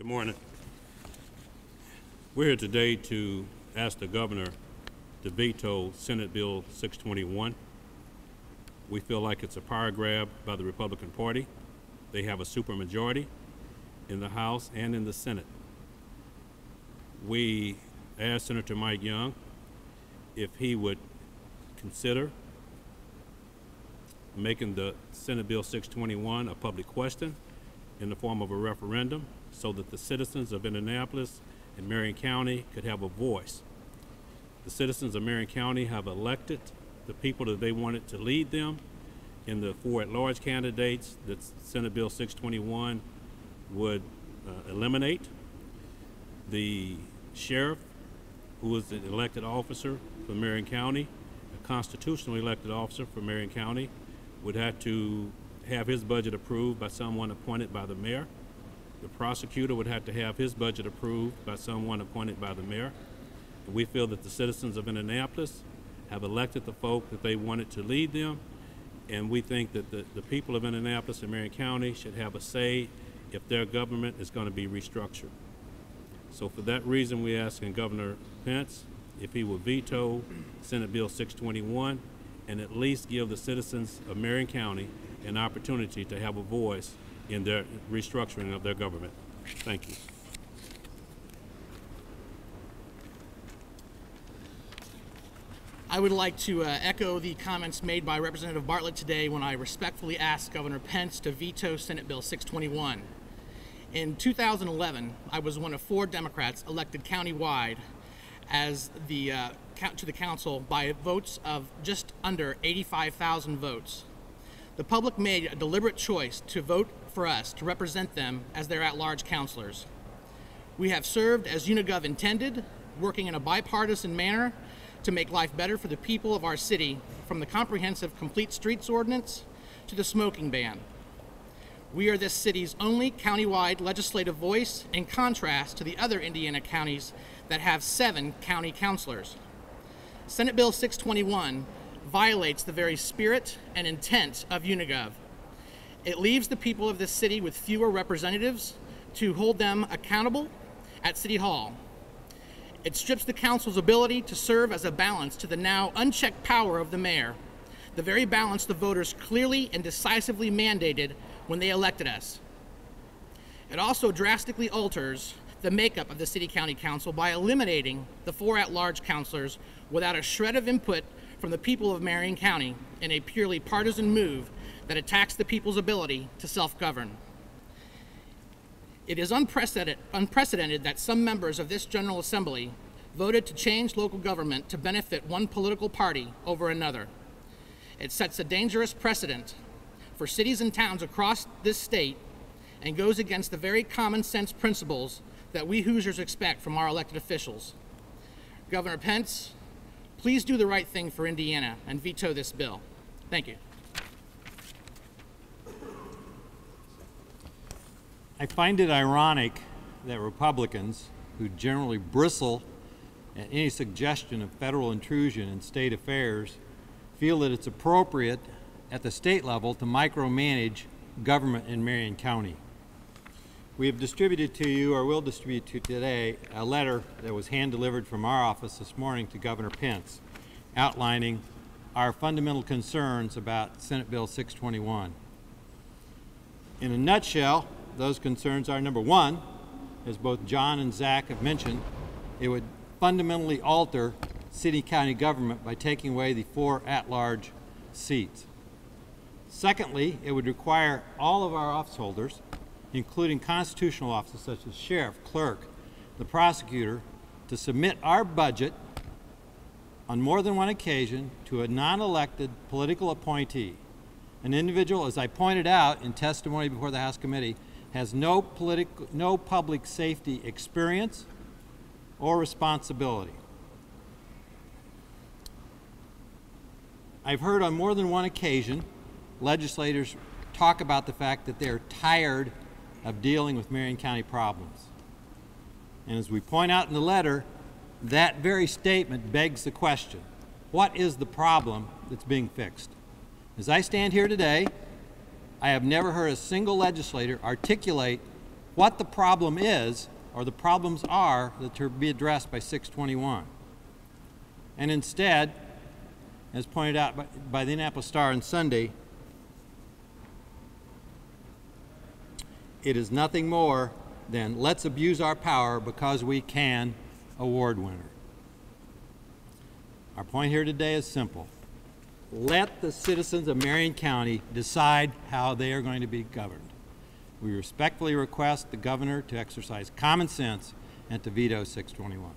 Good morning. We're here today to ask the governor to veto Senate Bill 621. We feel like it's a power grab by the Republican Party. They have a supermajority in the House and in the Senate. We asked Senator Mike Young if he would consider making the Senate Bill 621 a public question in the form of a referendum so that the citizens of Indianapolis and Marion County could have a voice. The citizens of Marion County have elected the people that they wanted to lead them in the 4 at-large candidates that Senate Bill 621 would eliminate. The sheriff, who is an elected officer for Marion County, a constitutionally elected officer for Marion County, would have to have his budget approved by someone appointed by the mayor. The prosecutor would have to have his budget approved by someone appointed by the mayor. And we feel that the citizens of Indianapolis have elected the folk that they wanted to lead them, and we think that the people of Indianapolis and Marion County should have a say if their government is going to be restructured. So for that reason, we're asking Governor Pence if he will veto Senate Bill 621 and at least give the citizens of Marion County an opportunity to have a voice in their restructuring of their government. Thank you. I would like to echo the comments made by Representative Bartlett today when I respectfully asked Governor Pence to veto Senate Bill 621. In 2011, I was one of 4 Democrats elected countywide as to the council by votes of just under 85,000 votes. The public made a deliberate choice to vote for us to represent them as their at-large councilors. We have served as Unigov intended, working in a bipartisan manner to make life better for the people of our city, from the comprehensive Complete Streets Ordinance to the smoking ban. We are this city's only countywide legislative voice, in contrast to the other Indiana counties that have 7 county councilors. Senate Bill 621 violates the very spirit and intent of Unigov. It leaves the people of this city with fewer representatives to hold them accountable at City Hall. It strips the council's ability to serve as a balance to the now unchecked power of the mayor, the very balance the voters clearly and decisively mandated when they elected us. It also drastically alters the makeup of the City-County Council by eliminating the 4 at-large councilors without a shred of input from the people of Marion County in a purely partisan move that attacks the people's ability to self-govern. It is unprecedented that some members of this General Assembly voted to change local government to benefit one political party over another. It sets a dangerous precedent for cities and towns across this state and goes against the very common sense principles that we Hoosiers expect from our elected officials. Governor Pence, please do the right thing for Indiana and veto this bill. Thank you. I find it ironic that Republicans, who generally bristle at any suggestion of federal intrusion in state affairs, feel that it's appropriate at the state level to micromanage government in Marion County. We have distributed to you, or will distribute to you today, a letter that was hand-delivered from our office this morning to Governor Pence, outlining our fundamental concerns about Senate Bill 621. In a nutshell, those concerns are, number 1, as both John and Zach have mentioned, it would fundamentally alter city-county government by taking away the 4 at-large seats. Secondly, it would require all of our office holders, including constitutional officers such as sheriff, clerk, the prosecutor, to submit our budget on more than one occasion to a non-elected political appointee. An individual, as I pointed out in testimony before the House Committee, has no public safety experience or responsibility. I've heard on more than one occasion legislators talk about the fact that they're tired of dealing with Marion County problems. And as we point out in the letter, that very statement begs the question, what is the problem that's being fixed? As I stand here today, I have never heard a single legislator articulate what the problem is, or the problems are, that are to be addressed by 621. And instead, as pointed out by the Indianapolis Star on Sunday, it is nothing more than let's abuse our power because we can award winner. Our point here today is simple. Let the citizens of Marion County decide how they are going to be governed. We respectfully request the governor to exercise common sense and to veto 621.